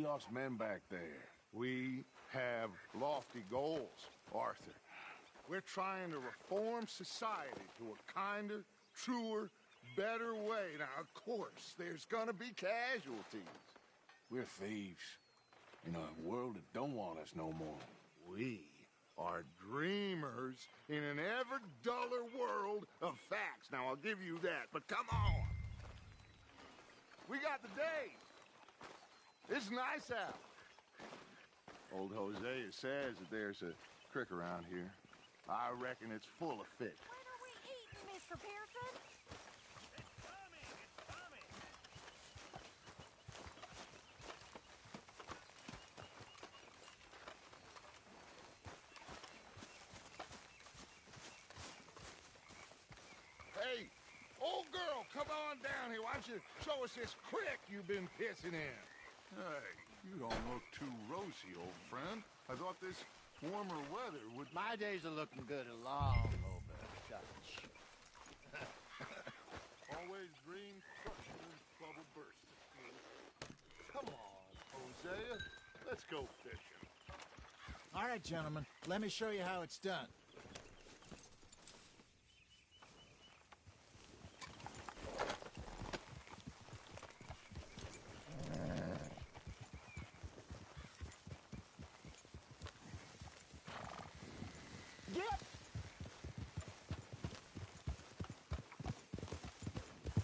us men back there. We have lofty goals, Arthur. We're trying to reform society to a kinder, truer, better way. Now, of course, there's gonna be casualties. We're thieves in a world that don't want us no more. We are dreamers in an ever duller world of facts. Now, I'll give you that, but come on. We got the days. It's nice out. Old Hosea says that there's a creek around here. I reckon it's full of fish. When are we eating, Mr. Pearson? It's coming! It's coming! Hey, old girl, come on down here. Why don't you show us this creek you've been pissing in? Hey, you don't look too rosy, old friend. I thought this warmer weather would... My days are looking good along over such. Always dream crushing and trouble bursting. Come on, Hosea. Let's go fishing. All right, gentlemen, let me show you how it's done.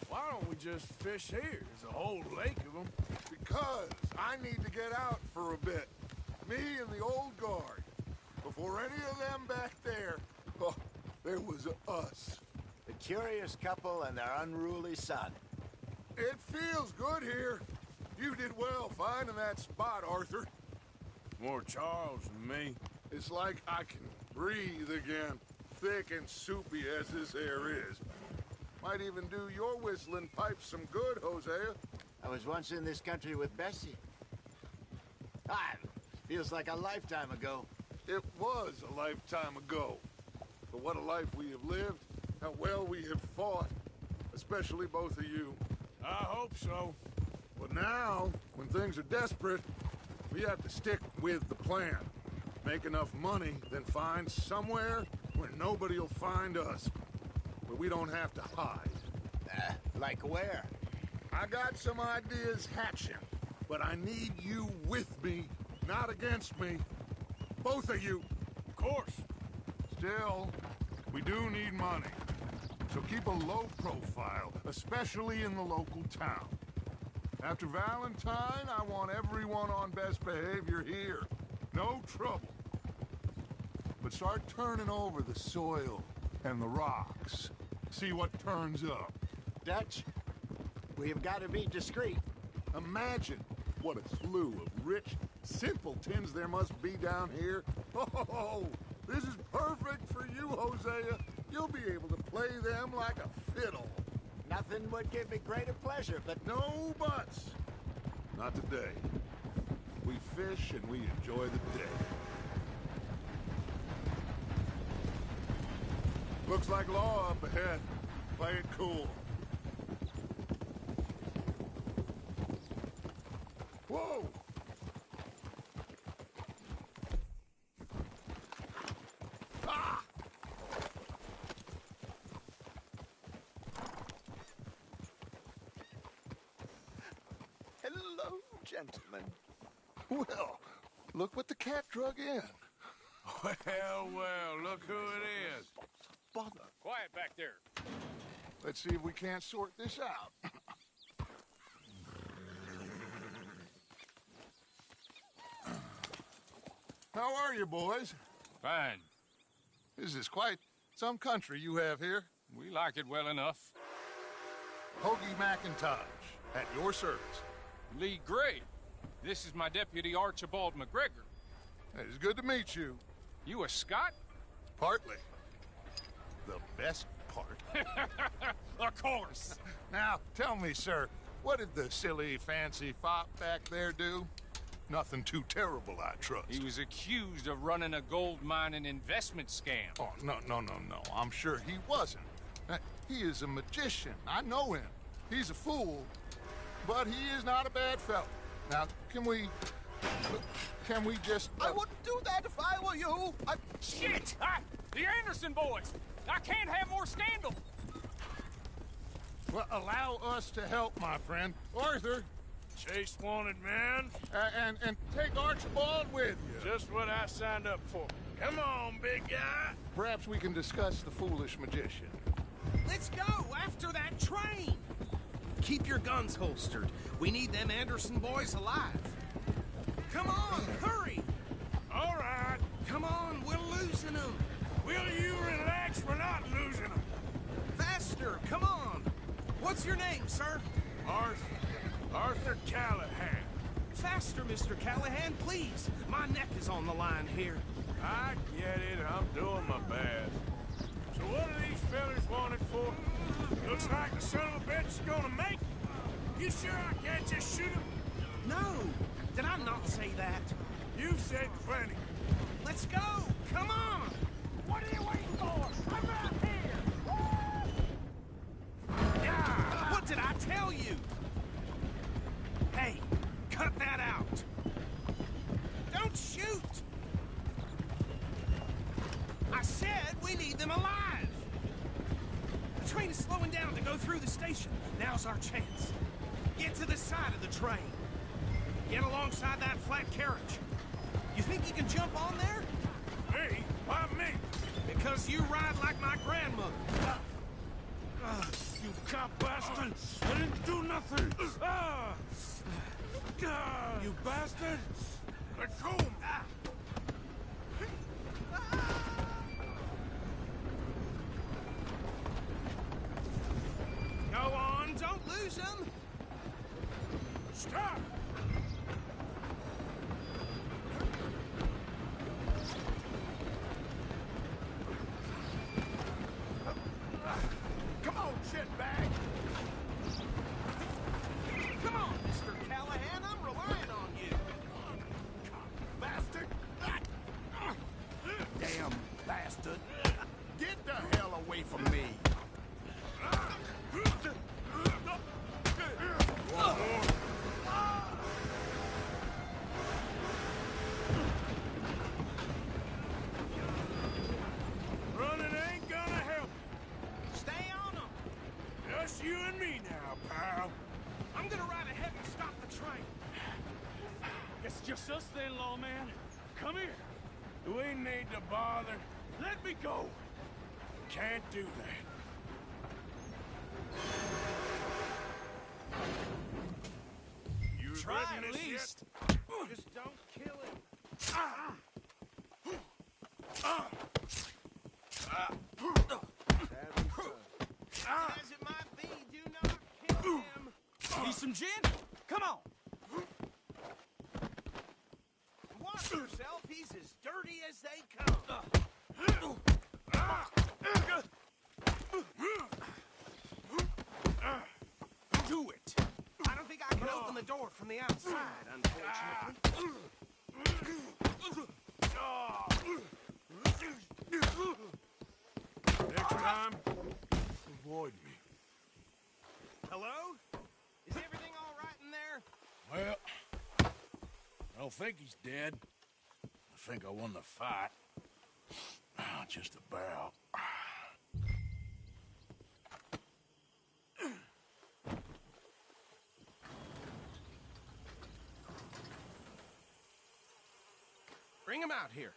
Why don't we just fish here? There's a whole lake of them. Because I need to get out for a bit. Me and the old guard. Before any of them back there, oh, there was us. The curious couple and their unruly son. It feels good here. You did well finding that spot, Arthur. More Charles than me. It's like I can breathe again, thick and soupy as this air is. Might even do your whistling pipes some good, Hosea. I was once in this country with Bessie. Feels like a lifetime ago. It was a lifetime ago. But what a life we have lived, how well we have fought, especially both of you. I hope so. But now, when things are desperate, we have to stick with the plan. Make enough money, then find somewhere where nobody will find us. Where we don't have to hide. Like where? I got some ideas hatching, but I need you with me, not against me. Both of you. Of course. Still, we do need money. So keep a low profile, especially in the local town. After Valentine, I want everyone on best behavior here. No trouble. But start turning over the soil and the rocks. See what turns up. Dutch, we've got to be discreet. Imagine what a slew of rich simpletons there must be down here. Oh, this is perfect for you, Hosea. You'll be able to play them like a fiddle. Nothing would give me greater pleasure, but... No buts. Not today. We fish and we enjoy the day. Looks like law up ahead. Play it cool. Whoa! Ah! Hello, gentlemen. Well, look what the cat drug in. Well, well, look who it is. Bother. Quiet back there. Let's see if we can't sort this out. How are you, boys? Fine. This is quite some country you have here. We like it well enough. Hoagie McIntosh, at your service. Lee Gray. This is my deputy Archibald McGregor. It's good to meet you. You a Scot? Partly. The best part. Of course. Now, tell me, sir, what did the silly, fancy fop back there do? Nothing too terrible, I trust. He was accused of running a gold mining investment scam. Oh, no. I'm sure he wasn't. He is a magician. I know him. He's a fool, but he is not a bad fellow. Now, can we just... I wouldn't do that if I were you. Shit! The Anderson boys! I can't have more scandal! Well, allow us to help, my friend. Arthur, Chase wanted man. and take Archibald with you. Just what I signed up for. Come on, big guy. Perhaps we can discuss the foolish magician. Let's go after that train! Keep your guns holstered. We need them Anderson boys alive. Come on, hurry! All right. Come on, we're losing them. Will you relax? We're not losing them. Faster, come on. What's your name, sir? Arthur Callahan. Faster, Mr. Callahan, please. My neck is on the line here. I get it. I'm doing my best. So what are these fellas wanted for? Looks like the son of a bitch is gonna make it. You sure I can't just shoot him? No, did I not say that? You've said plenty. Let's go, come on. What are you waiting for? I'm right here! Yeah, what did I tell you? Hey, cut that out. Don't shoot. I said we need them alive. The train is slowing down to go through the station. Now's our chance. Get to the side of the train. Get alongside that flat carriage. You think you can jump on there? Me? Why me? Because you ride like my grandmother. You cop bastard! I didn't do nothing! You bastard! Let go! Go on, don't lose them. Stop! Come on, shitbag! Come on, Mr. Callahan, I'm relying on you. Bastard! Damn bastard! Get the hell away from me! Running ain't gonna help. Stay on them. Just you and me now, pal. I'm gonna ride ahead and stop the train. It's just us then, lawman. Come here. We need to bother. Let me go. Can't do that. You Try regretting at this least. yet? Just don't kill him. As it might be, do not kill him. Need some gin? Come on. Watch yourself, he's as dirty as they come. Do it. I don't think I can open the door from the outside, unfortunately. Next time, avoid me. Hello? Is everything all right in there? Well, I don't think he's dead. I think I won the fight. Just about. Bring him out here.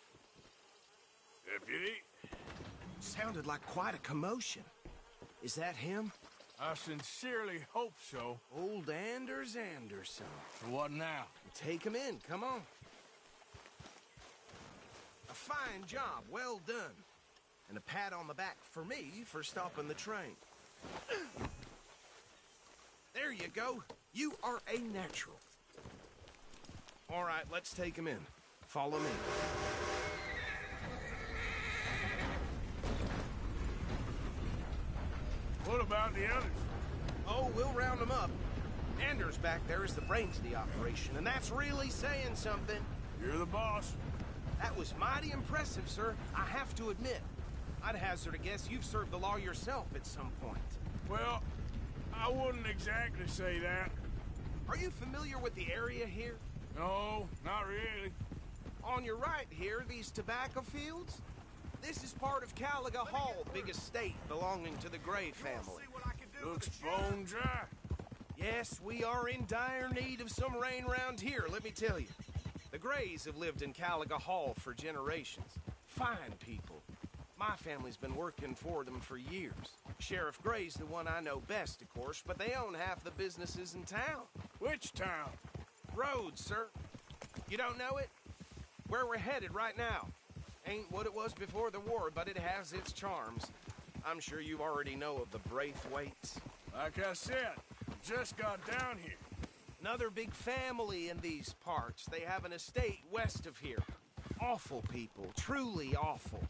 Deputy, Sounded like quite a commotion. Is that him? I sincerely hope so. Old Anders Anderson. For what now? Take him in, come on. A fine job, well done. And a pat on the back for me for stopping the train. There you go. You are a natural. All right, let's take him in. Follow me. What about the others? Oh, we'll round them up. Anders back there is the brains of the operation, and that's really saying something. You're the boss. That was mighty impressive, sir. I have to admit. I'd hazard a guess you've served the law yourself at some point. Well, I wouldn't exactly say that. Are you familiar with the area here? No, not really. On your right here, these tobacco fields? This is part of Caliga Hall, big estate belonging to the Gray family. Looks bone dry. Yes, we are in dire need of some rain round here, let me tell you. The Grays have lived in Caliga Hall for generations. Fine people. My family's been working for them for years. Sheriff Gray's the one I know best, of course, but they own half the businesses in town. Which town? Rhodes, sir. You don't know it? Where we're headed right now. Ain't what it was before the war, but it has its charms. I'm sure you already know of the Braithwaites. Like I said, just got down here. Another big family in these parts. They have an estate west of here. Awful people, truly awful.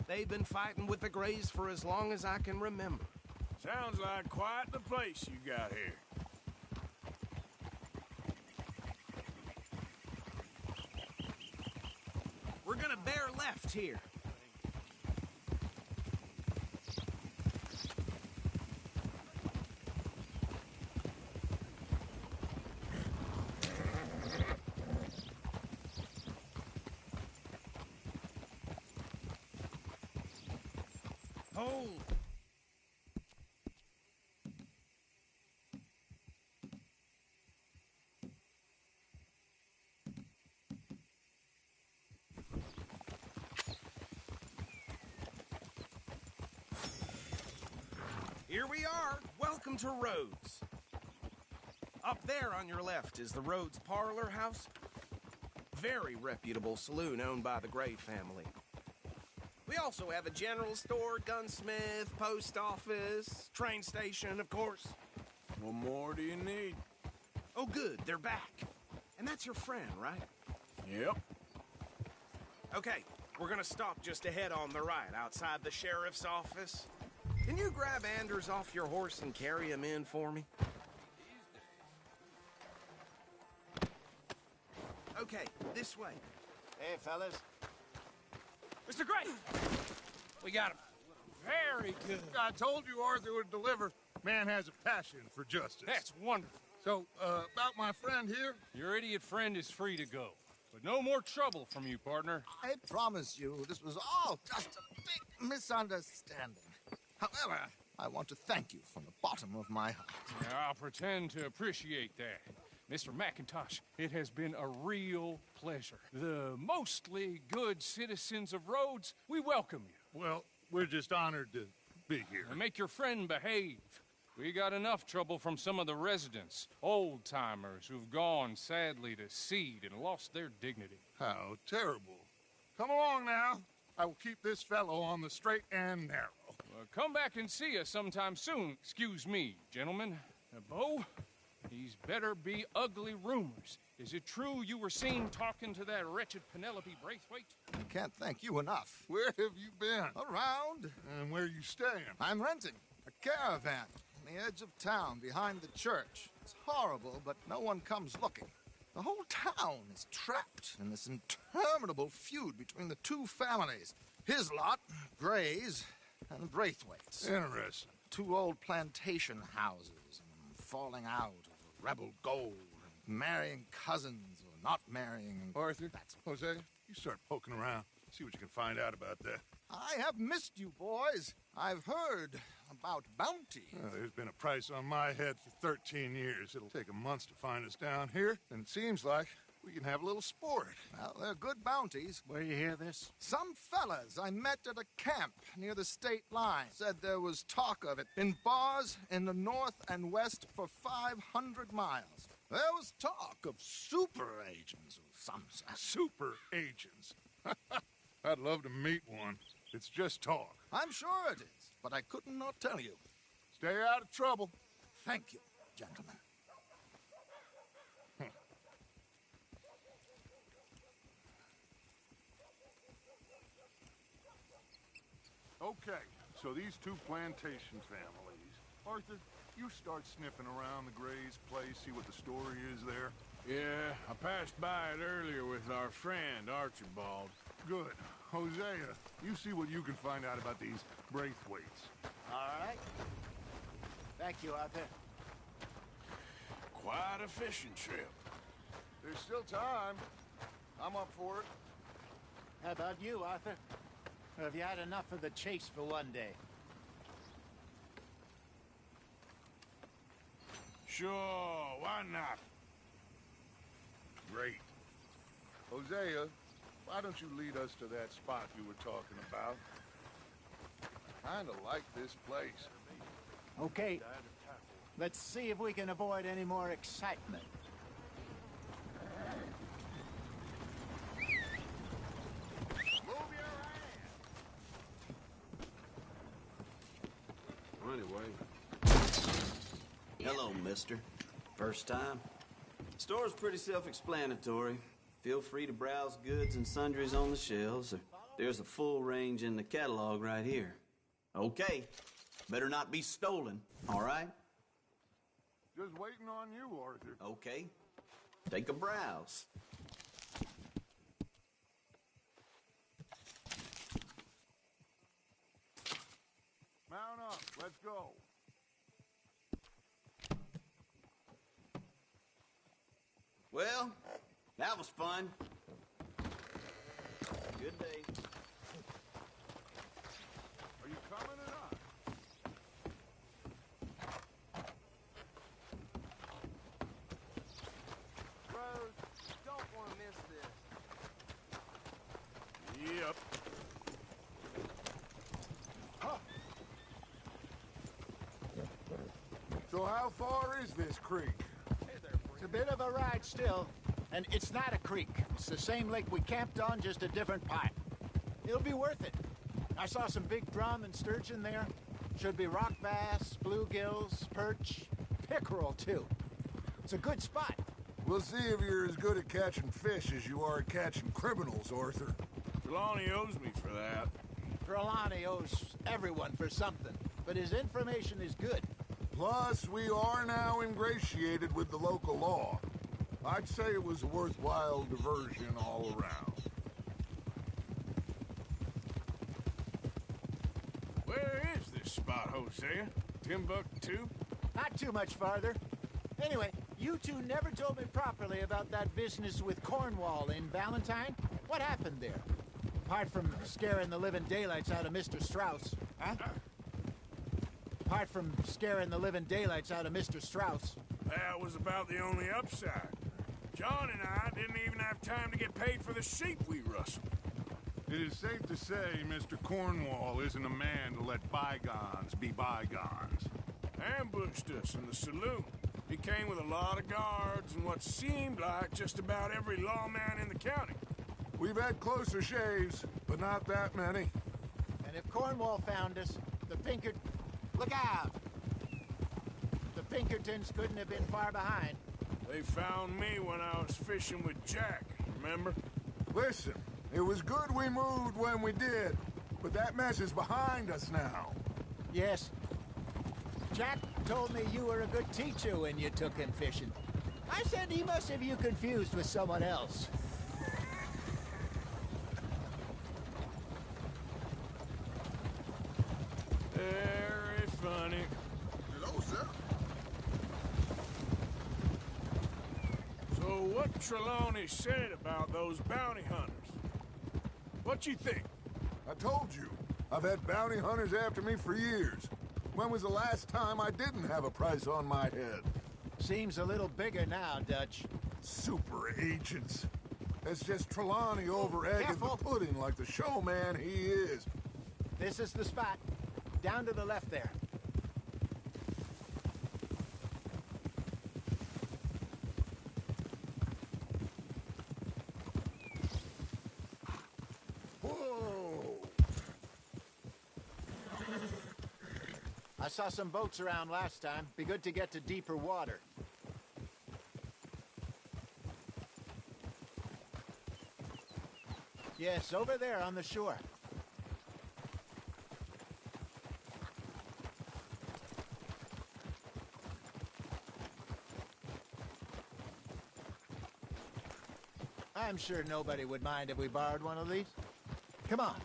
They've been fighting with the Grays for as long as I can remember. Sounds like quite the place you got here. We're gonna bear left here. Hold. Here we are. Welcome to Rhodes. Up there on your left is the Rhodes Parlor House. Very reputable saloon owned by the Gray family. We also have a general store, gunsmith, post office, train station, of course. What more do you need? Oh, good, they're back. And that's your friend, right? Yep. Okay, we're gonna stop just ahead on the right, outside the sheriff's office. Can you grab Anders off your horse and carry him in for me? Okay, this way. Hey, fellas. Mr. Gray! We got him. Very good. I told you Arthur would deliver. Man has a passion for justice. That's wonderful. So, about my friend here? Your idiot friend is free to go. But no more trouble from you, partner. I promise you, this was all just a big misunderstanding. However, I want to thank you from the bottom of my heart. Now, I'll pretend to appreciate that. Mr. McIntosh, it has been a real pleasure. The mostly good citizens of Rhodes, we welcome you. Well, we're just honored to be here. And make your friend behave. We got enough trouble from some of the residents, old-timers who've gone, sadly, to seed and lost their dignity. How terrible. Come along now. I will keep this fellow on the straight and narrow. Come back and see us sometime soon. Excuse me, gentlemen. Bo, these better be ugly rumors. Is it true you were seen talking to that wretched Penelope Braithwaite? I can't thank you enough. Where have you been? Around. And where are you staying? I'm renting a caravan on the edge of town behind the church. It's horrible, but no one comes looking. The whole town is trapped in this interminable feud between the two families. His lot, Gray's, and Braithwaite's. Interesting. Two old plantation houses, falling out over rebel gold, and marrying cousins or not marrying. Arthur, Jose, you start poking around. See what you can find out about that. I have missed you, boys. I've heard about bounty. Well, there's been a price on my head for 13 years. It'll take a month to find us down here, and it seems like we can have a little sport. Well, they're good bounties. Where you hear this? Some fellas I met at a camp near the state line said there was talk of it in bars in the north and west for 500 miles. There was talk of super agents of some sort. Super agents. I'd love to meet one. It's just talk. I'm sure it is, but I couldn't not tell you. Stay out of trouble. Thank you, gentlemen. Okay, so these two plantation families. Arthur, you start sniffing around the Gray's place, see what the story is there. Yeah, I passed by it earlier with our friend, Archibald. Good. Hosea, you see what you can find out about these Braithwaites. All right. Thank you, Arthur. Quite a fishing trip. There's still time. I'm up for it. How about you, Arthur? Or have you had enough of the chase for one day? Sure, why not? Great. Hosea, why don't you lead us to that spot you were talking about? I kinda like this place. Okay. Let's see if we can avoid any more excitement. Anyway. Hello, mister. First time? Store's pretty self-explanatory. Feel free to browse goods and sundries on the shelves. There's a full range in the catalog right here. Okay. Better not be stolen, all right? Just waiting on you, Arthur. Okay. Take a browse. Mount up. Let's go. Well, that was fun. Good day. Are you coming or not? Rose, don't want to miss this. Yep. So how far is this creek? It's a bit of a ride still, and it's not a creek. It's the same lake we camped on, just a different part. It'll be worth it. I saw some big drum and sturgeon there. Should be rock bass, bluegills, perch, pickerel too. It's a good spot. We'll see if you're as good at catching fish as you are at catching criminals, Arthur. Trelawney owes me for that. Trelawney owes everyone for something, but his information is good. Plus, we are now ingratiated with the local law. I'd say it was a worthwhile diversion all around. Where is this spot, Hosea? Timbuktu? Not too much farther. Anyway, you two never told me properly about that business with Cornwall in Valentine. What happened there? Apart from scaring the living daylights out of Mr. Strauss. Huh? Apart from scaring the living daylights out of Mr. Strauss. That was about the only upside. John and I didn't even have time to get paid for the sheep we rustled. It is safe to say Mr. Cornwall isn't a man to let bygones be bygones. Ambushed us in the saloon. He came with a lot of guards and what seemed like just about every lawman in the county. We've had closer shaves, but not that many. And if Cornwall found us, the Pinkert... Look out! The Pinkertons couldn't have been far behind. They found me when I was fishing with Jack, remember? Listen, it was good we moved when we did, but that mess is behind us now. Yes. Jack told me you were a good teacher when you took him fishing. I said he must have you confused with someone else. Very funny. Hello, sir. So what Trelawney said about those bounty hunters? What you think? I told you, I've had bounty hunters after me for years. When was the last time I didn't have a price on my head? Seems a little bigger now, Dutch. Super agents. That's just Trelawney over-egging Careful. the pudding like the showman he is. This is the spot. Down to the left there. Whoa! I saw some boats around last time. Be good to get to deeper water. Yes, over there on the shore. I'm sure nobody would mind if we borrowed one of these. Come on.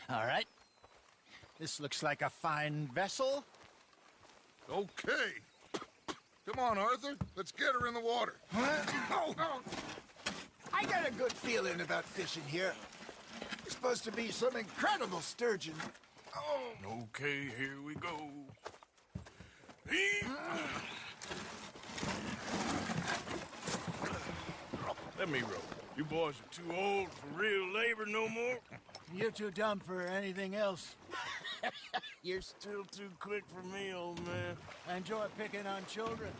All right. This looks like a fine vessel. Okay. Come on, Arthur. Let's get her in the water. Oh. I got a good feeling about fishing here. It's supposed to be some incredible sturgeon. Oh. Okay, here we go. Let me row. You boys are too old for real labor no more. You're too dumb for anything else. You're still too quick for me, old man. I enjoy picking on children.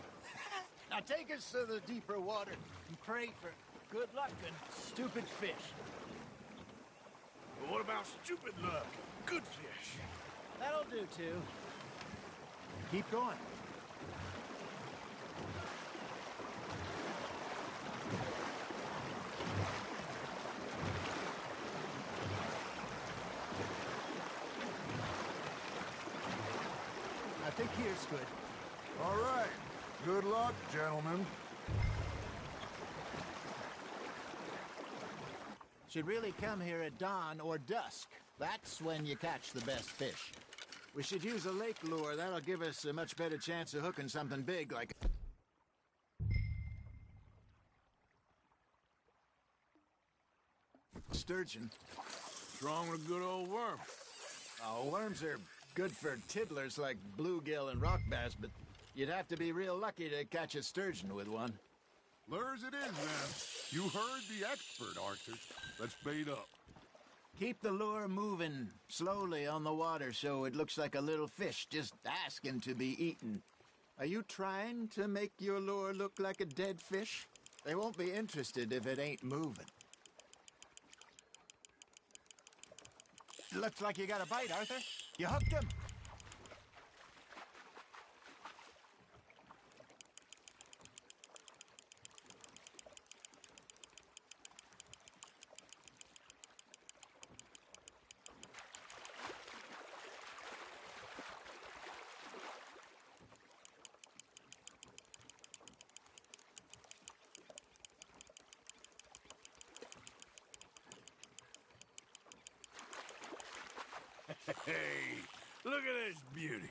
Now take us to the deeper water and pray for good luck and stupid fish. But what about stupid luck? Good fish. That'll do, too. Keep going. I think here's good. All right. Good luck, gentlemen. Should really come here at dawn or dusk. That's when you catch the best fish. We should use a lake lure. That'll give us a much better chance of hooking something big like... sturgeon. What's wrong with a good old worm? Oh, worms are good for tiddlers like bluegill and rock bass, but you'd have to be real lucky to catch a sturgeon with one. Lures it in, then. You heard the expert, Arthur. Let's bait up. Keep the lure moving slowly on the water so it looks like a little fish just asking to be eaten. Are you trying to make your lure look like a dead fish? They won't be interested if it ain't moving. Looks like you got a bite, Arthur. You hooked him. Hey, look at this beauty.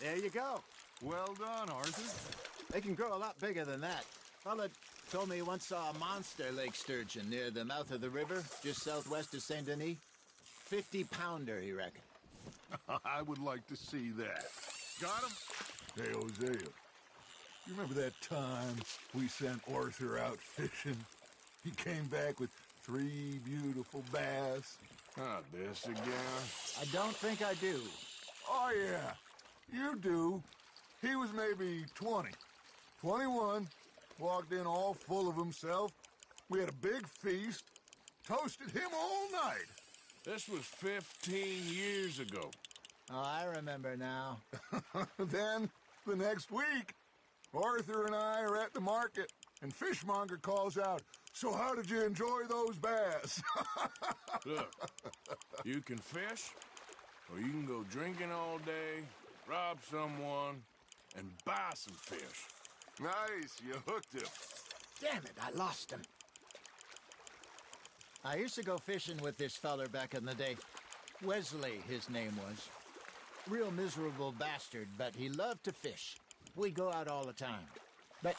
There you go. Well done, Arthur. They can grow a lot bigger than that. Fella told me he once saw a monster lake sturgeon near the mouth of the river, just southwest of Saint Denis. 50-pounder, he reckoned. I would like to see that. Got him? Hey, Hosea. You remember that time we sent Arthur out fishing? He came back with 3 beautiful bass. Not this again. I don't think I do. Oh, yeah. You do. He was maybe 20. 21. Walked in all full of himself. We had a big feast. Toasted him all night. This was 15 years ago. Oh, I remember now. Then, the next week, Arthur and I are at the market, and Fishmonger calls out, "So how did you enjoy those bass?" Look, you can fish, or you can go drinking all day, rob someone, and buy some fish. Nice, you hooked him. Damn it, I lost him. I used to go fishing with this feller back in the day. Wesley, his name was. Real miserable bastard, but he loved to fish. We'd go out all the time. But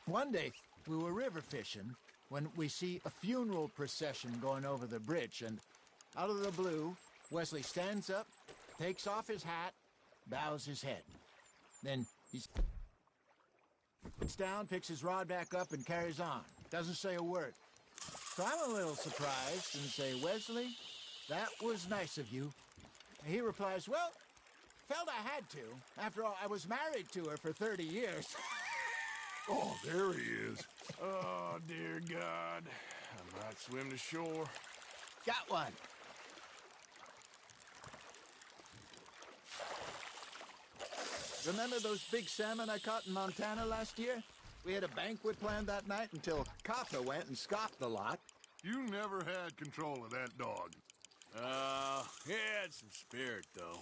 one day, we were river fishing when we see a funeral procession going over the bridge, and out of the blue, Wesley stands up, takes off his hat, bows his head. Then he sits down, picks his rod back up, and carries on. Doesn't say a word. So I'm a little surprised and say, "Wesley, that was nice of you." And he replies, "Well, felt I had to. After all, I was married to her for 30 years. Oh, there he is. Oh, dear God. I might swim to shore. Got one. Remember those big salmon I caught in Montana last year? We had a banquet planned that night until Kafka went and scoffed the lot. You never had control of that dog. He had some spirit, though.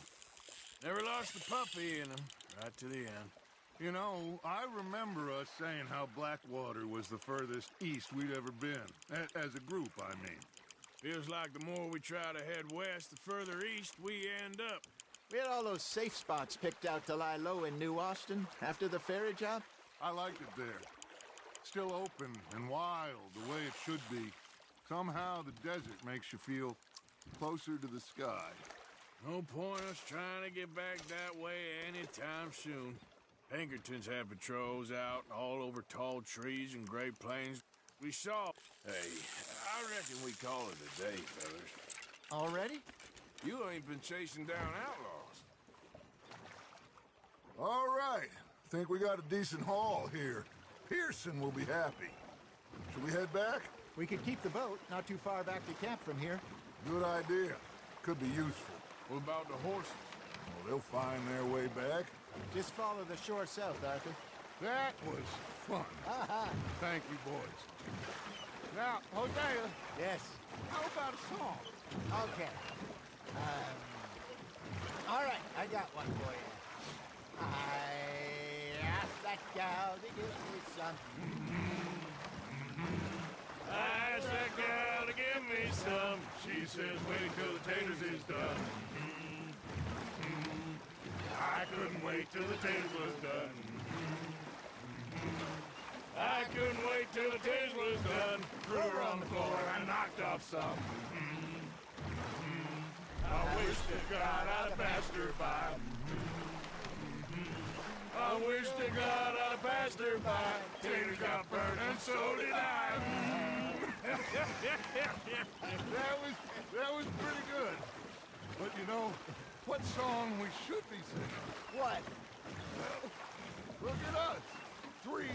Never lost the puppy in him, right to the end. You know, I remember us saying how Blackwater was the furthest east we'd ever been. As a group, I mean. Feels like the more we try to head west, the further east we end up. We had all those safe spots picked out to lie low in New Austin after the ferry job. I liked it there. Still open and wild, the way it should be. Somehow the desert makes you feel closer to the sky. No point us trying to get back that way anytime soon. Pinkertons had patrols out all over tall trees and Great Plains. We saw... Hey, I reckon we call it a day, fellas. Already? You ain't been chasing down outlaws. All right. Think we got a decent haul here. Pearson will be happy. Should we head back? We could keep the boat not too far back to camp from here. Good idea. Could be useful. What about the horses? Well, they'll find their way back. Just follow the shore south, Arthur. That was fun. Thank you, boys. Now, Hosea, Yes. how about a song? Okay. All right, I got one for you. I asked that gal to give me some. I asked that gal to give me some. She says, wait till the taters is done. I couldn't wait till the taters was done. I couldn't wait till the taters was done. Threw her on the floor and knocked off some. I wish to God I'd have passed her by. I wish to God I'd have passed her by. Taters got burned and so did I. That was pretty good. But you know, what song we should be singing? What? Look at us. 3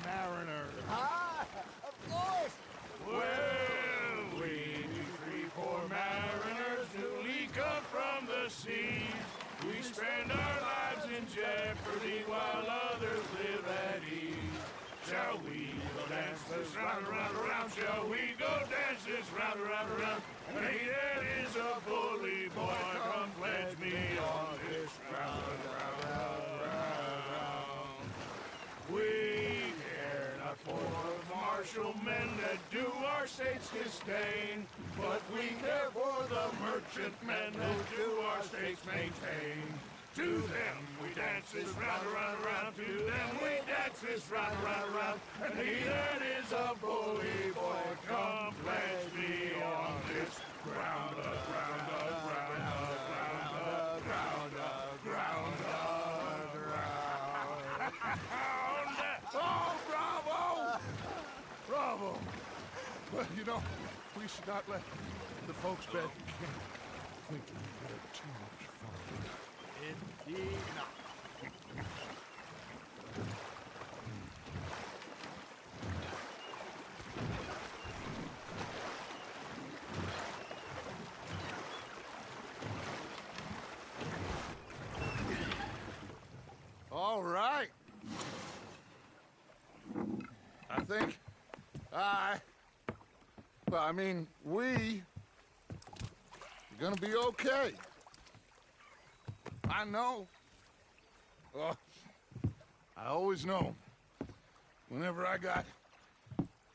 mariners. Ah, of course. Well, we 3 poor mariners newly come from the seas. We spend our lives in jeopardy while others live at ease. Shall we go dance this round, around, around? Shall we go dance this round, around, around? Hey, that is a bully boy. Come pledge me on this round, round, round, round. We care not for the martial men that do our state's disdain, but we care for the merchant men who do our state's maintain. To them we dance this round, around, around. To them we dance this round, around, around. And he that is a bully boy, come pledge me on this ground up, ground up, ground up, ground up, ground up, ground up, ground up. Oh, bravo! Bravo! Well, you know, we should not let the folks back in camp think we had too much fun. Indeed not. All right. I think we're gonna be okay. I know. I always know. Whenever I got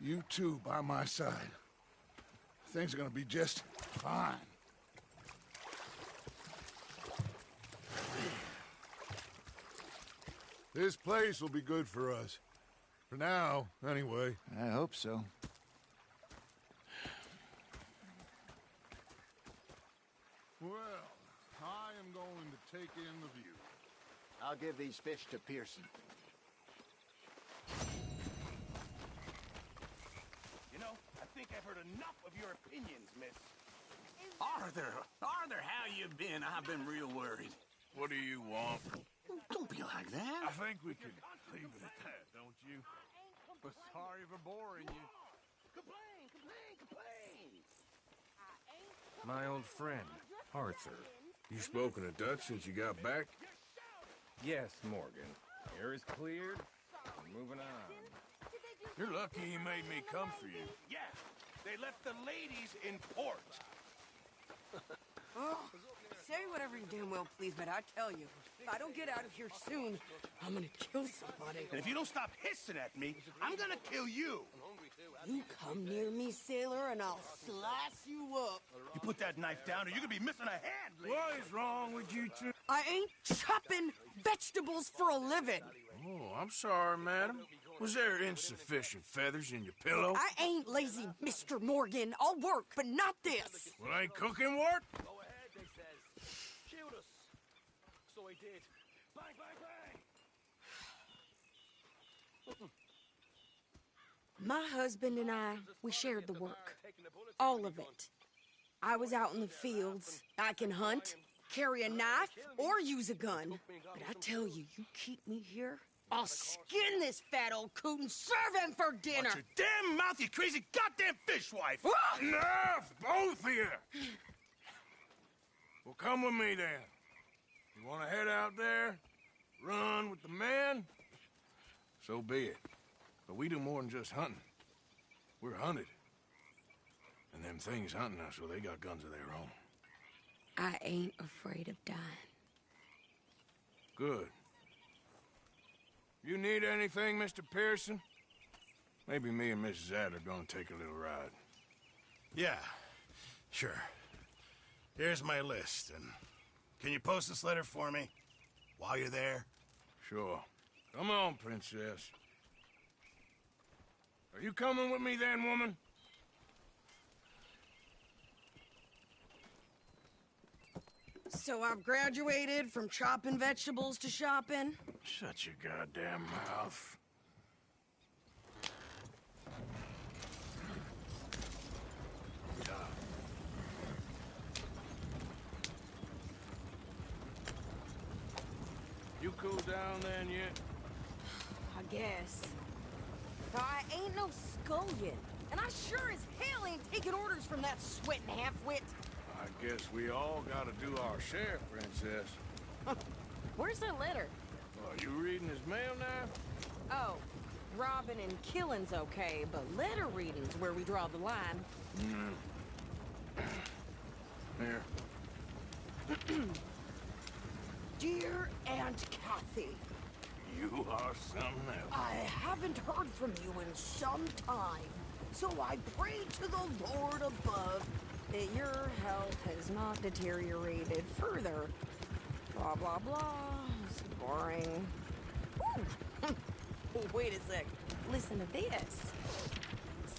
you two by my side, things are gonna be just fine. This place will be good for us. For now, anyway. I hope so. Well, I am going to take in the view. I'll give these fish to Pearson. You know, I think I've heard enough of your opinions, miss. Arthur, how you been? I've been real worried. What do you want? Don't be like that. I think we could leave it at that, don't you? But sorry for boring you. Complain, complain, complain. My old friend, Arthur. You spoken a Dutch since you got back? Yes, Morgan. Air is cleared. We're moving on. You're lucky he made me come for you. Yeah, they left the ladies in port. Oh, say whatever you damn well please, but I tell you, if I don't get out of here soon, I'm gonna kill somebody. And if you don't stop hissing at me, I'm gonna kill you. You come near me, sailor, and I'll slice you up. You put that knife down or you're gonna be missing a hand, lady. What is wrong with you two? I ain't chopping vegetables for a living. Oh, I'm sorry, madam. Was there insufficient feathers in your pillow? I ain't lazy, Mr. Morgan. I'll work, but not this. Well, ain't cooking work? Go ahead, they says. Shoot us. So he did. Bang, bang, bang. My husband and I, we shared the work. All of it. I was out in the fields. I can hunt, carry a knife, or use a gun. But I tell you, you keep me here, I'll skin this fat old coot and serve him for dinner. Watch your damn mouth, you crazy goddamn fishwife! Ah! Enough, both of you! Well, come with me then. You want to head out there, run with the men? So be it. But we do more than just hunting. We're hunted. And them things hunting us, so they got guns of their own. I ain't afraid of dying. Good. You need anything, Mr. Pearson? Maybe me and Mrs. Ad are gonna take a little ride. Yeah, sure. Here's my list, and can you post this letter for me while you're there? Sure. Come on, princess. Are you coming with me then, woman? So I've graduated from chopping vegetables to shopping? Shut your goddamn mouth. You cool down then yet? I guess. Now, I ain't no scullion, and I sure as hell ain't taking orders from that sweating half-wit. I guess we all gotta do our share, princess. Where's that letter? Are you reading his mail now? Oh, robbing and killing's okay, but letter reading's where we draw the line. Here. Dear Aunt Kathy, You are something else. I haven't heard from you in some time, so I pray to the Lord above that your health has not deteriorated further. Blah, blah, blah. It's boring. Ooh. Wait a sec. Listen to this.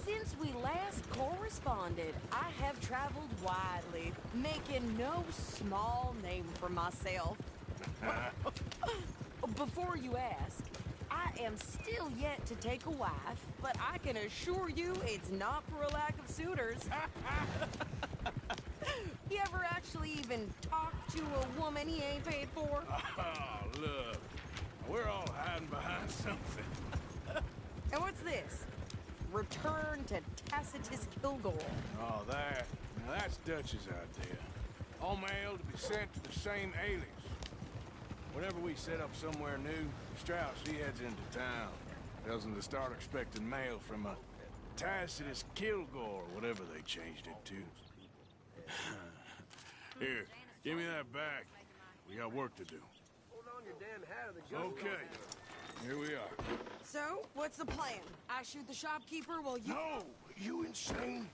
Since we last corresponded, I have traveled widely, making no small name for myself. Before you ask, I am still yet to take a wife, but I can assure you it's not for a lack of suitors. You ever actually even talked to a woman he ain't paid for? Oh, look. We're all hiding behind something. And what's this? Return to Tacitus Kilgore. Oh, that. Now, that's Dutch's idea. All mail to be sent to the same alias. Whenever we set up somewhere new, Strauss, he heads into town. Tells them to start expecting mail from a Tacitus Kilgore, whatever they changed it to. Here, give me that back. We got work to do. Hold on your damn hat or the gun. Okay, here we are. So, what's the plan? I shoot the shopkeeper while you... No! You insane?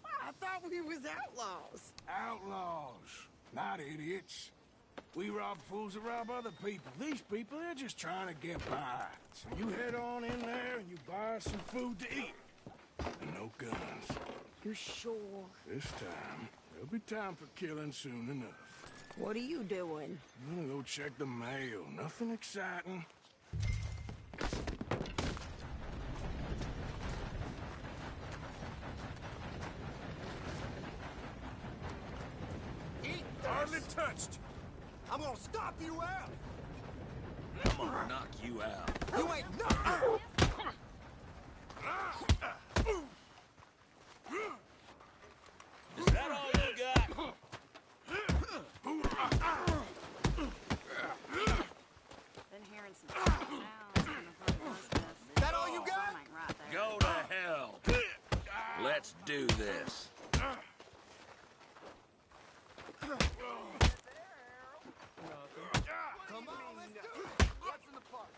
I thought we was outlaws. Outlaws, not idiots. We rob fools that rob other people. These people, they're just trying to get by. So you head on in there and you buy some food to eat. And no guns. You sure? This time, there'll be time for killing soon enough. What are you doing? I'm gonna go check the mail. Nothing exciting. Eat Hardly touched. I'm gonna stop you out. I'm gonna knock you out. You ain't nothing. Is that all you got? Been hearing some sounds from the front business. That all you got? Something right there. Go to hell. Let's do this. Come on, let's do it. What's in the park?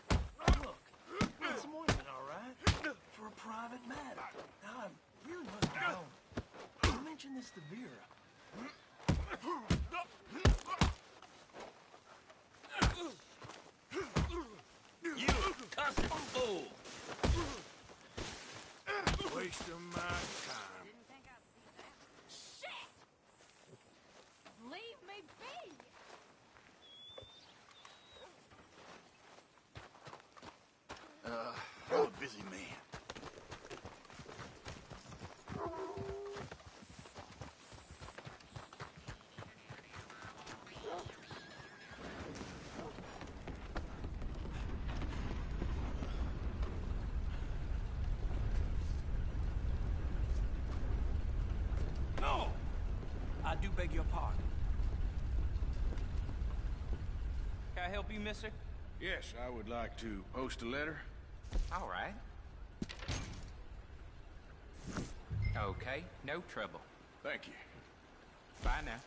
It's morning, all right? for a private matter. Now, I really must go. You mentioned this to Vera. You cussed fool! Waste of my time. Shit! Leave me be! I'm a busy man. No! I do beg your pardon. Can I help you, mister? Yes, I would like to post a letter. All right. Okay, no trouble. Thank you. Bye now.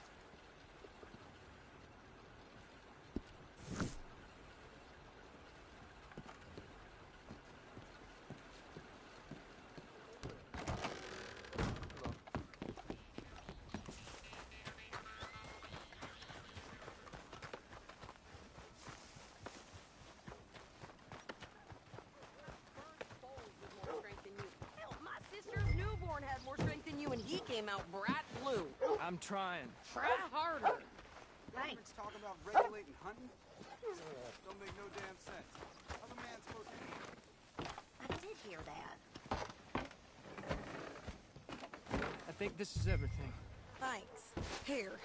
Hell, my sister's newborn had more strength than you, and he came out bright blue. I'm trying. Try harder. Thanks. Talk about regulating hunting? Don't make no damn sense. How's a man supposed to... I did hear that. I think this is everything. Thanks. Here,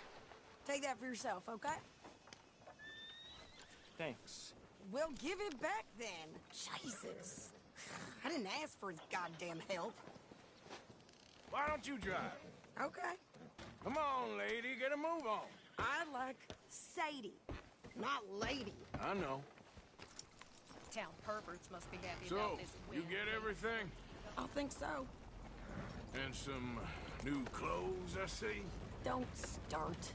take that for yourself, okay? Thanks. Well, give it back then. Jesus. I didn't ask for his goddamn help. Why don't you drive? Okay. Come on, lady, get a move on. I like Sadie, not lady. I know. Town perverts must be happy So, about this you win. get everything? I think so. And some new clothes, I see? Don't start.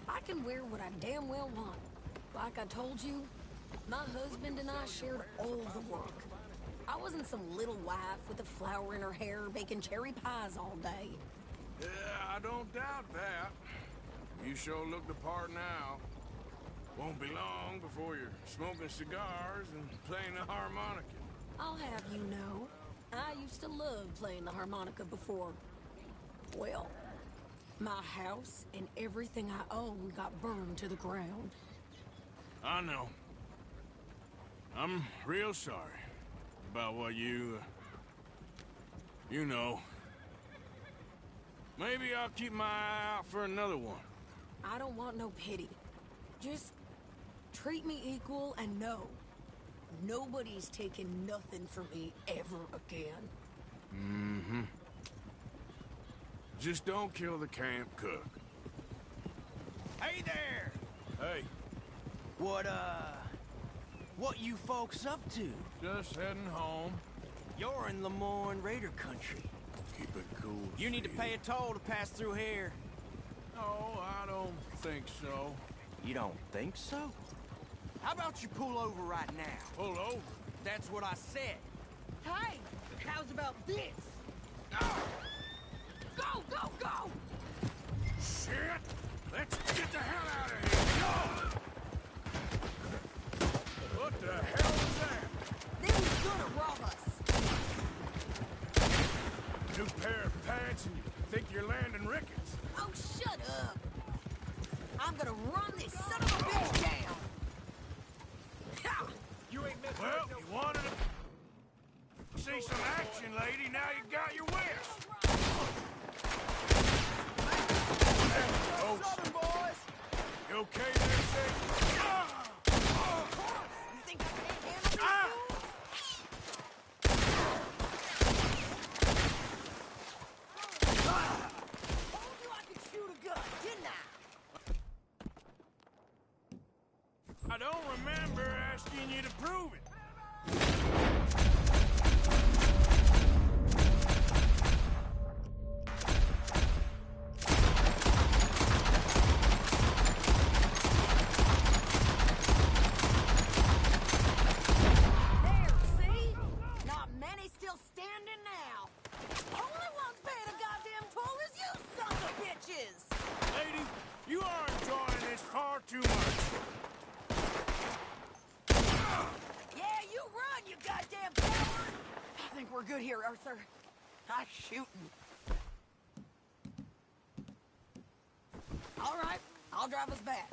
I can wear what I damn well want. Like I told you, my husband and I shared all the work. I wasn't some little wife with a flower in her hair baking cherry pies all day. Yeah, I don't doubt that. You sure look the part now. Won't be long before you're smoking cigars and playing the harmonica. I'll have you know, I used to love playing the harmonica before. Well, my house and everything I own got burned to the ground. I know. I'm real sorry about what you know. Maybe I'll keep my eye out for another one. I don't want no pity. Just treat me equal and know nobody's taking nothing from me ever again. Mm-hmm. Just don't kill the camp cook. Hey there! Hey. What you folks up to? Just heading home. You're in Lemoyne Raider country. Keep it cool. You need to pay a toll to pass through here. No, I don't think so. You don't think so? How about you pull over right now? Pull over? That's what I said. Hey, how's about this? Go, go, go! Shit! Let's get the hell out of here! What the hell was that? They was gonna rob us. New pair of pants and you think you're landing Ricketts. Oh, shut up. I'm gonna run this son of a bitch down. Ha! You ain't meant Well, you wanted to see some action, lady. Now you got your wish. Oh, Southern boys! you okay there, Sadie? You think I can't handle this? Told you I could shoot a gun, didn't I? I don't remember asking you to prove it. There, see? Not many still standing. not too much. Yeah, you run, you goddamn coward! I think we're good here, Arthur. I'm shooting. All right, I'll drive us back.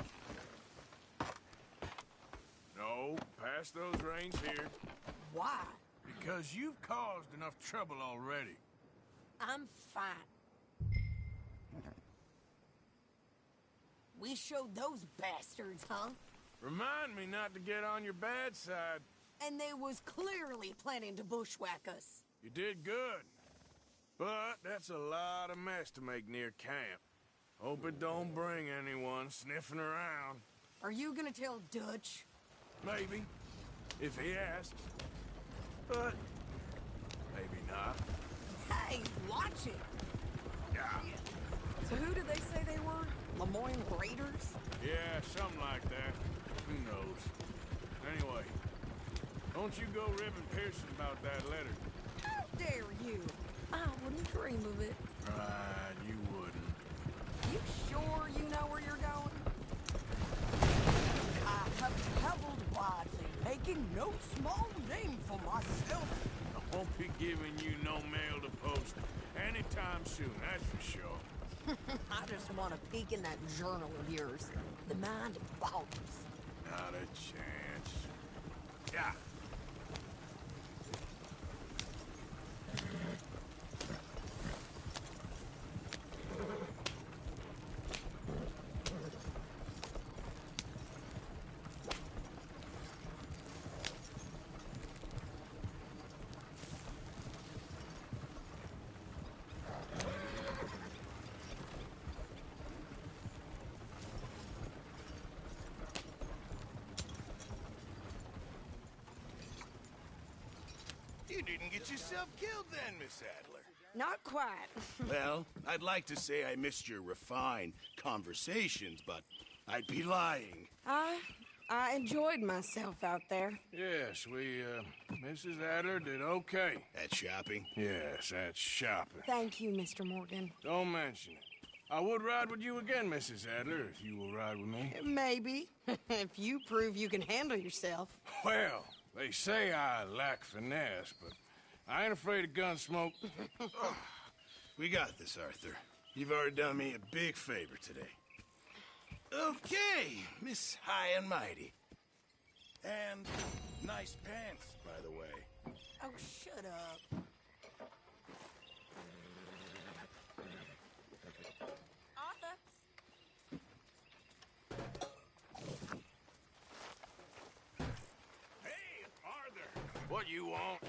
No, pass those reins here. Why? Because you've caused enough trouble already. I'm fine. We showed those bastards, huh? Remind me not to get on your bad side. And they was clearly planning to bushwhack us. You did good. But that's a lot of mess to make near camp. Hope it don't bring anyone sniffing around. Are you gonna tell Dutch? Maybe, if he asks. But maybe not. Hey, watch it! Yeah. So who did they say they were? Lemoyne Raiders? Yeah, something like that. Who knows? Anyway, don't you go ribbing Pearson about that letter. How dare you? I wouldn't dream of it. Right, you wouldn't. You sure you know where you're going? I have traveled widely, making no small name for myself. I won't be giving you no mail to post anytime soon, that's for sure. I just want to peek in that journal of yours. The mind boggles. Not a chance. Yeah. You didn't get yourself killed then, Miss Adler. Not quite. Well, I'd like to say I missed your refined conversations, but I'd be lying. I enjoyed myself out there. Yes, Mrs. Adler did okay. At shopping? Yes, that's shopping. Thank you, Mr. Morgan. Don't mention it. I would ride with you again, Mrs. Adler, if you will ride with me. Maybe. If you prove you can handle yourself. Well, they say I lack finesse, but I ain't afraid of gun smoke. We got this, Arthur. You've already done me a big favor today. Okay, Miss High and Mighty. And nice pants, by the way. Oh, shut up. Arthur? Hey, Arthur! What you want?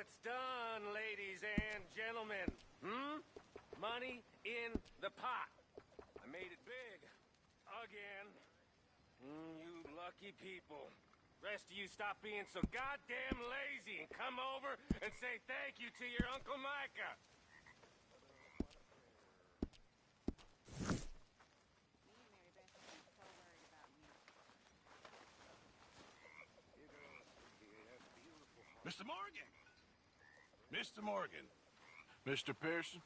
it's done, ladies and gentlemen. Money in the pot. I made it big. Again. You lucky people. Rest of you stop being so goddamn lazy and come over and say thank you to your Uncle Micah. Mr. Morgan! Mr. Morgan. Mr. Pearson.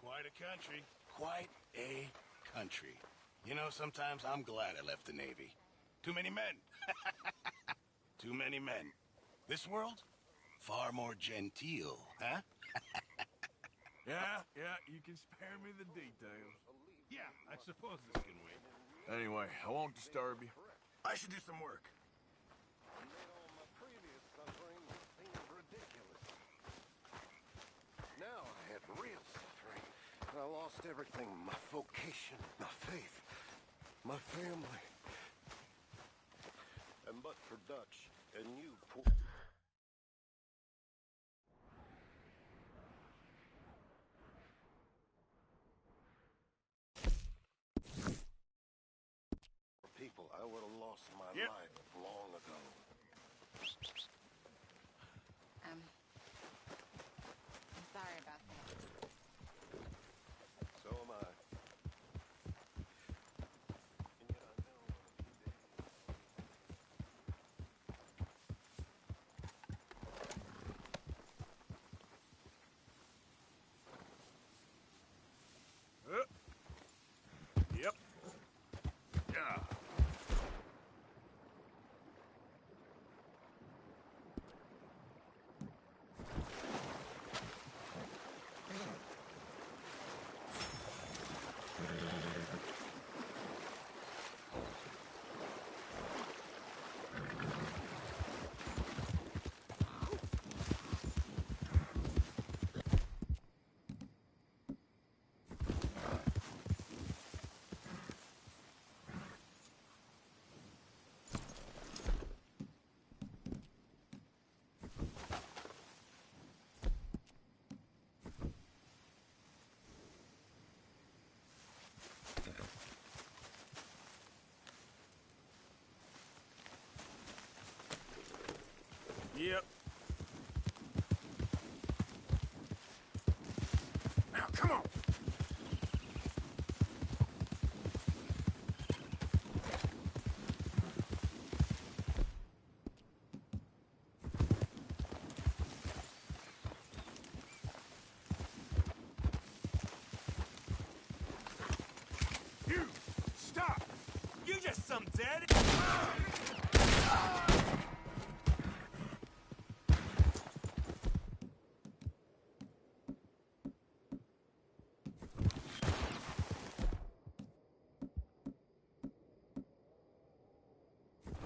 Quite a country. Quite a country. You know, sometimes I'm glad I left the Navy. Too many men. Too many men. This world? Far more genteel, huh? Yeah, you can spare me the details. Yeah, I suppose this can wait. Anyway, I won't disturb you. I should do some work. Now I had real suffering. I lost everything, my vocation, my faith, my family. And but for Dutch and you poor people, I would have lost my life long ago. I'm sorry about that. So am I. Yep. Yeah. Yep. Now, come on! You! Stop! You just some dead...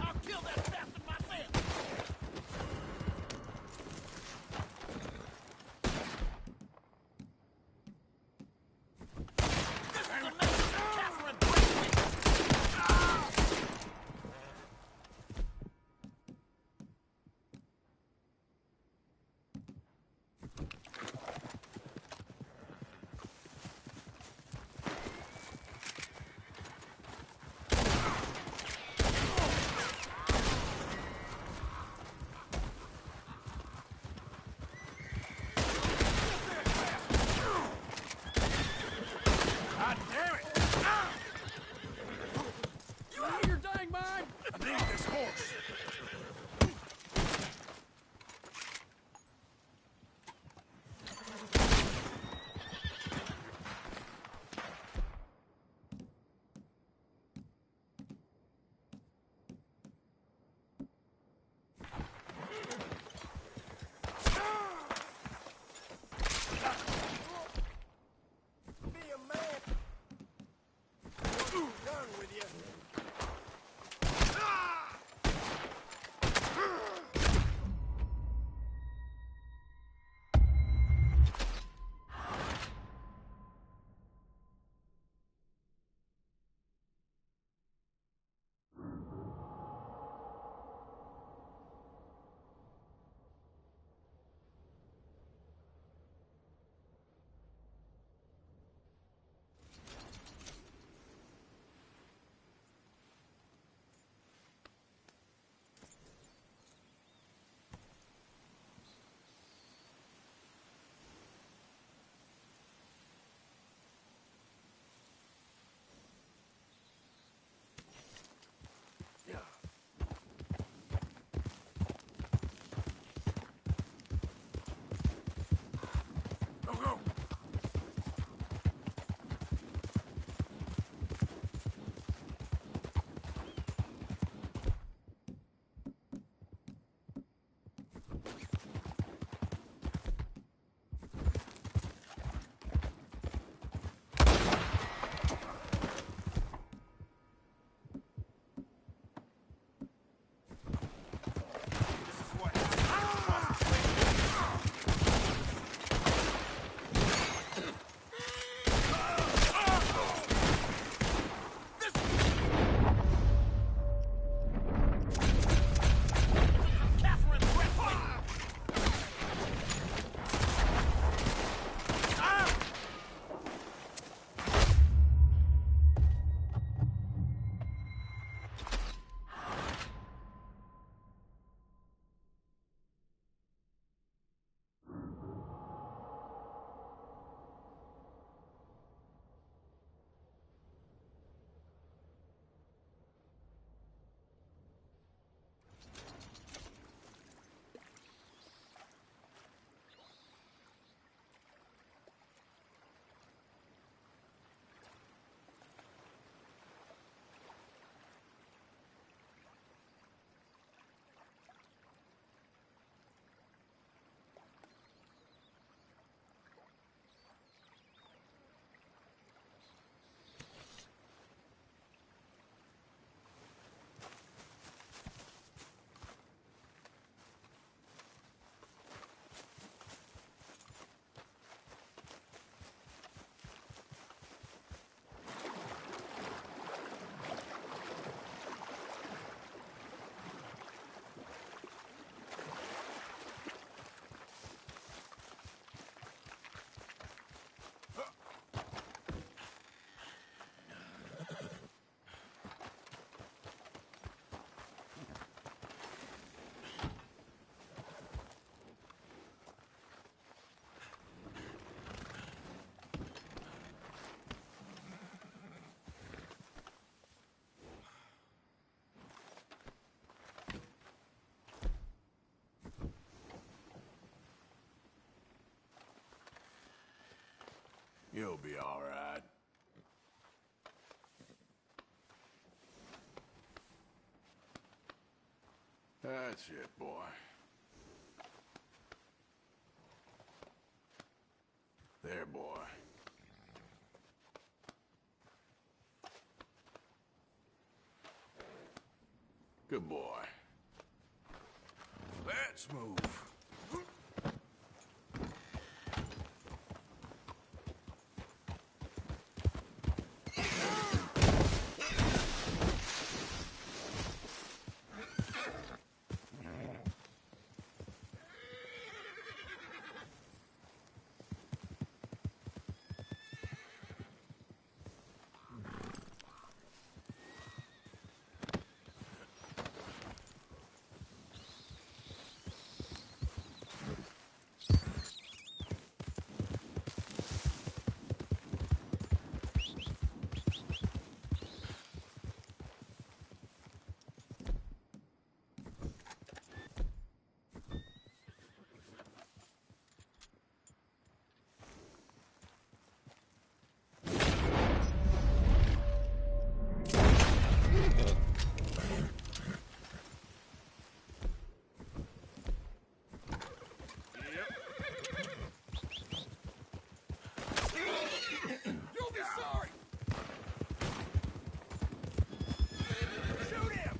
I'll kill that bastard myself! This is a message from Catherine Braithwaite! That's it, boy. There, boy. Good boy. Let's move. You'll be sorry! Shoot him!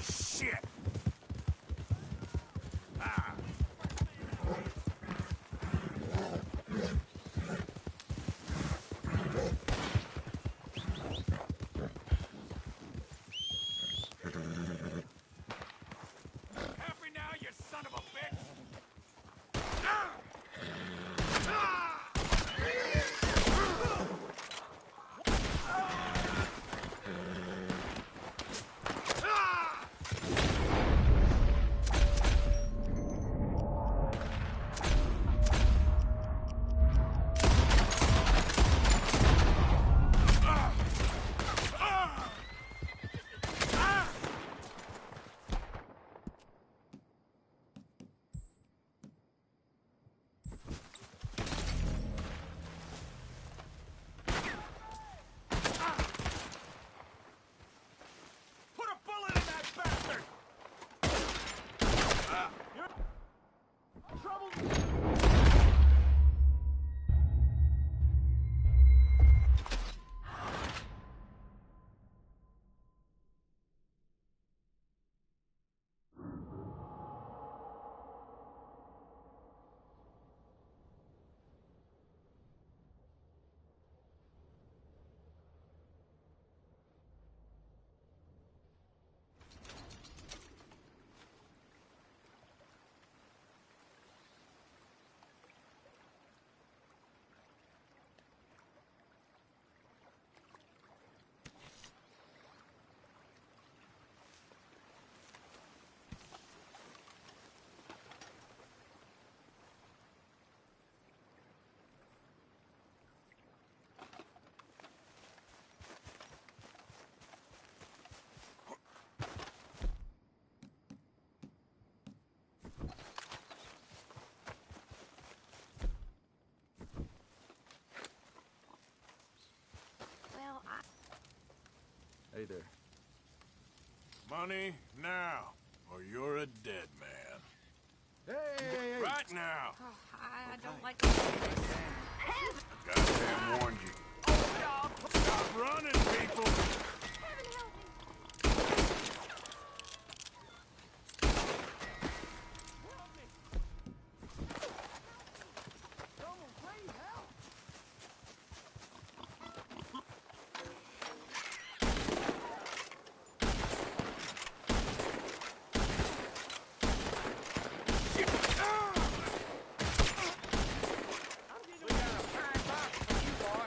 Shit! Ah! Happy now, you son of a bitch! Put a bullet in that bastard! You're trouble. Well, Hey there. Money now, or you're a dead man. Hey! Right now. I don't like Goddamn warned you. Stop running, people! We got a fine box for you, boy.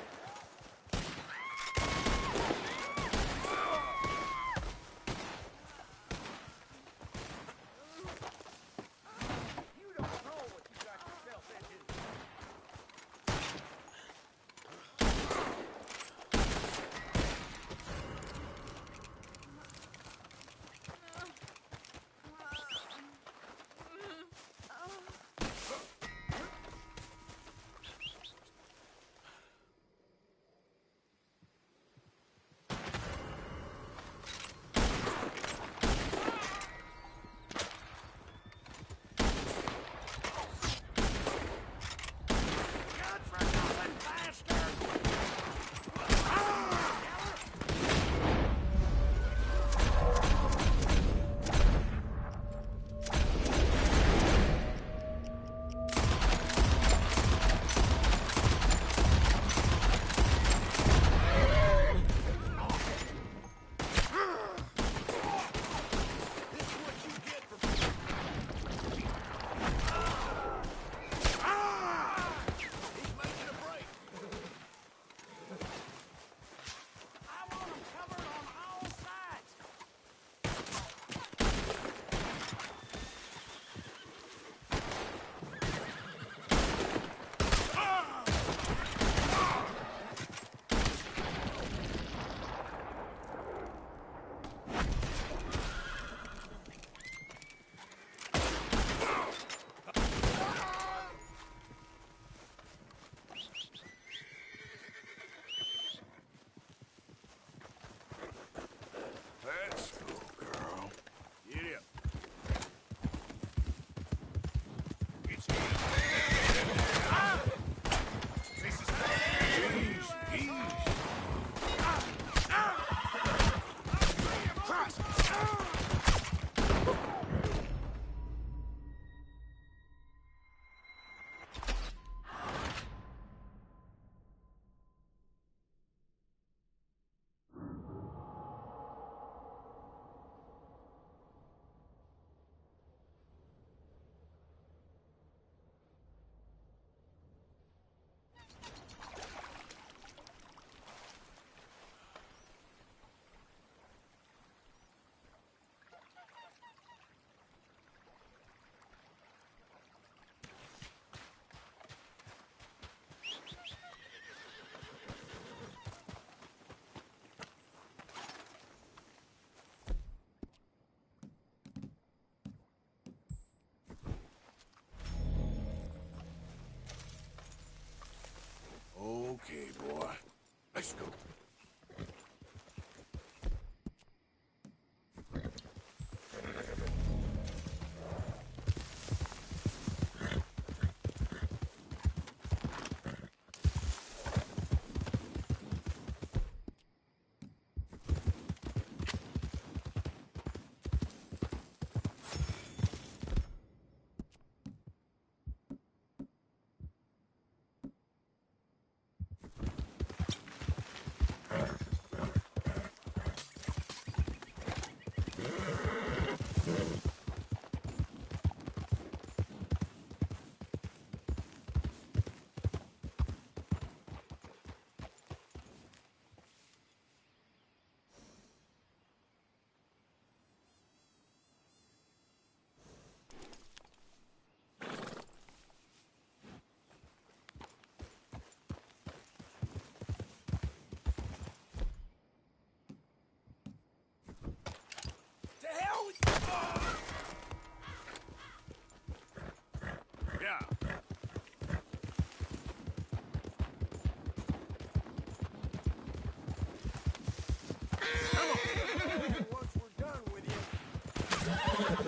Once we're done with you.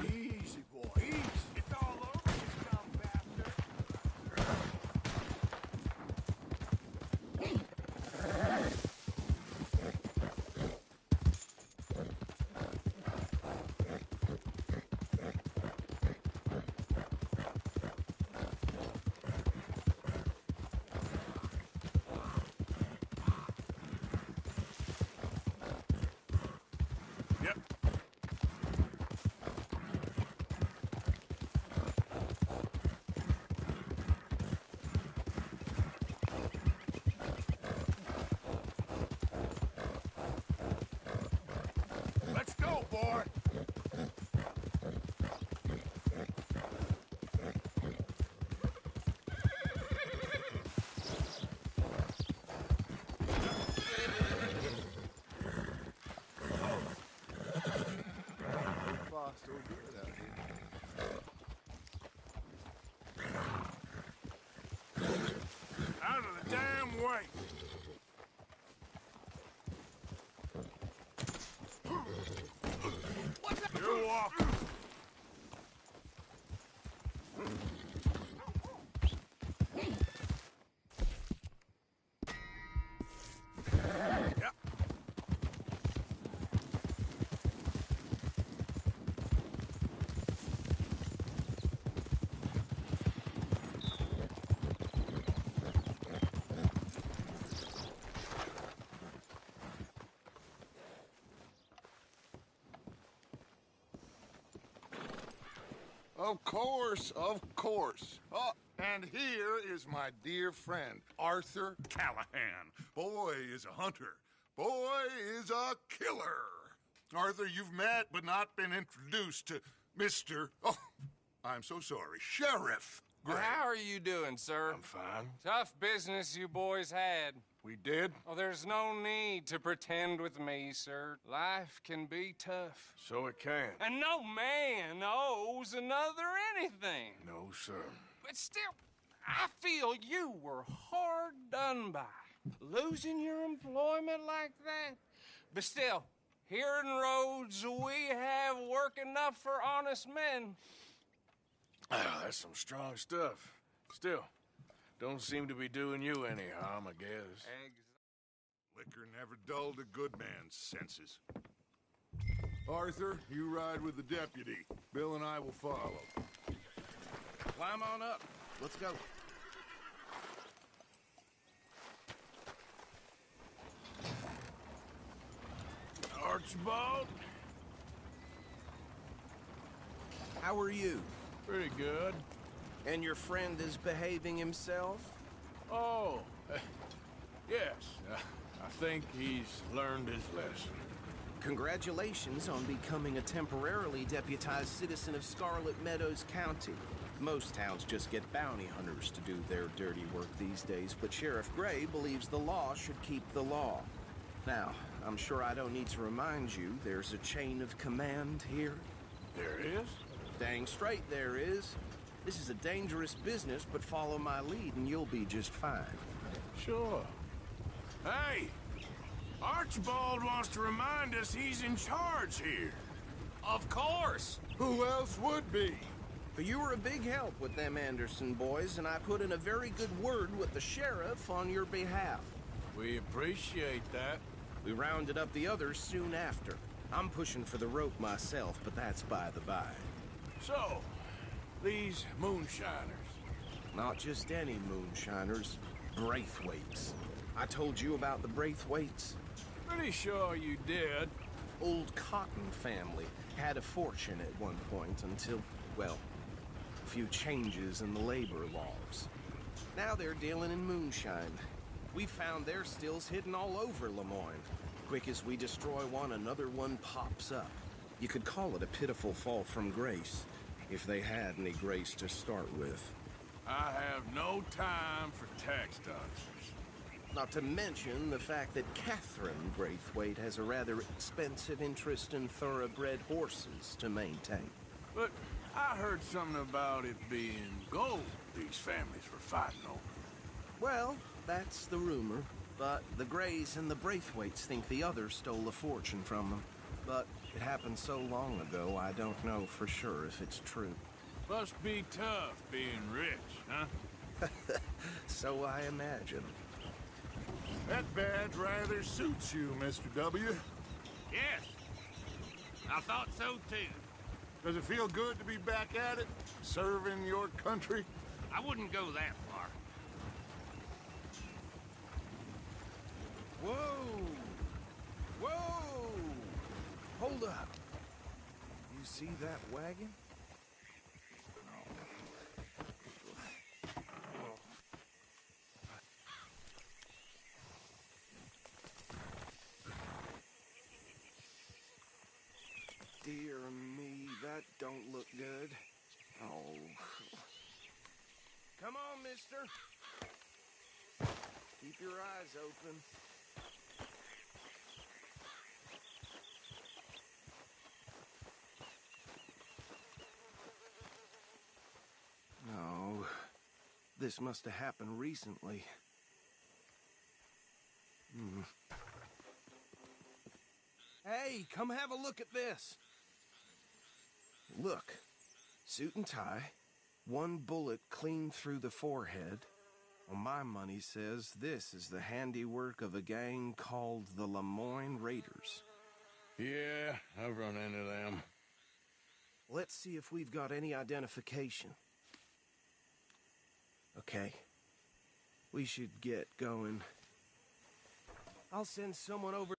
Easy, boy, easy. It's all over, you dumb bastard. Yep. Let's go, boy. Lost over here, out here. Out of the damn way. You're welcome. Yep. Of course, of course. Oh, and here is my dear friend, Arthur Callahan. Boy is a hunter. Boy is a killer. Arthur, you've met but not been introduced to Mr. Oh, I'm so sorry, Sheriff Gray. How are you doing, sir? I'm fine. Tough business you boys had. We did? Oh, there's no need to pretend with me, sir. Life can be tough. So it can. And no man owes another anything. No, sir. But still, I feel you were hard done by. Losing your employment like that. But still, here in Rhodes, we have work enough for honest men. Ah, that's some strong stuff. Still, don't seem to be doing you any harm, I guess. Liquor never dulled a good man's senses. Arthur, you ride with the deputy. Bill and I will follow. Climb on up. Let's go. Archibald? How are you? Pretty good. And your friend is behaving himself? Oh, yes. I think he's learned his lesson. Congratulations on becoming a temporarily deputized citizen of Scarlet Meadows County. Most towns just get bounty hunters to do their dirty work these days, but Sheriff Gray believes the law should keep the law. Now, I'm sure I don't need to remind you there's a chain of command here. There is? Dang straight there is. This is a dangerous business, but follow my lead and you'll be just fine. Sure. Hey! Archibald wants to remind us he's in charge here. Of course! Who else would be? But you were a big help with them Anderson boys, and I put in a very good word with the sheriff on your behalf. We appreciate that. We rounded up the others soon after. I'm pushing for the rope myself, but that's by the by. So, these moonshiners. Not just any moonshiners, Braithwaites. I told you about the Braithwaites? Pretty sure you did. Old Cotton family had a fortune at one point until, well, a few changes in the labor laws. Now they're dealing in moonshine. We found their stills hidden all over Lemoyne. Quick as we destroy one, another one pops up. You could call it a pitiful fall from grace, if they had any grace to start with. I have no time for tax dodgers. Not to mention the fact that Catherine Braithwaite has a rather expensive interest in thoroughbred horses to maintain. But I heard something about it being gold these families were fighting over. Well, that's the rumor. But the Greys and the Braithwaites think the others stole a fortune from them. But it happened so long ago, I don't know for sure if it's true. Must be tough being rich, huh? So I imagine. That badge rather suits you, Mr. W. Yes. I thought so, too. Does it feel good to be back at it, serving your country? I wouldn't go that far. Whoa! Whoa! Hold up. You see that wagon? Dear me, that don't look good. Oh. Come on, mister. Keep your eyes open. No. This must have happened recently. Hey, come have a look at this. Look. Suit and tie. One bullet clean through the forehead. Well, my money says this is the handiwork of a gang called the Lemoyne Raiders. Yeah, I've run into them. Let's see if we've got any identification. Okay. We should get going. I'll send someone over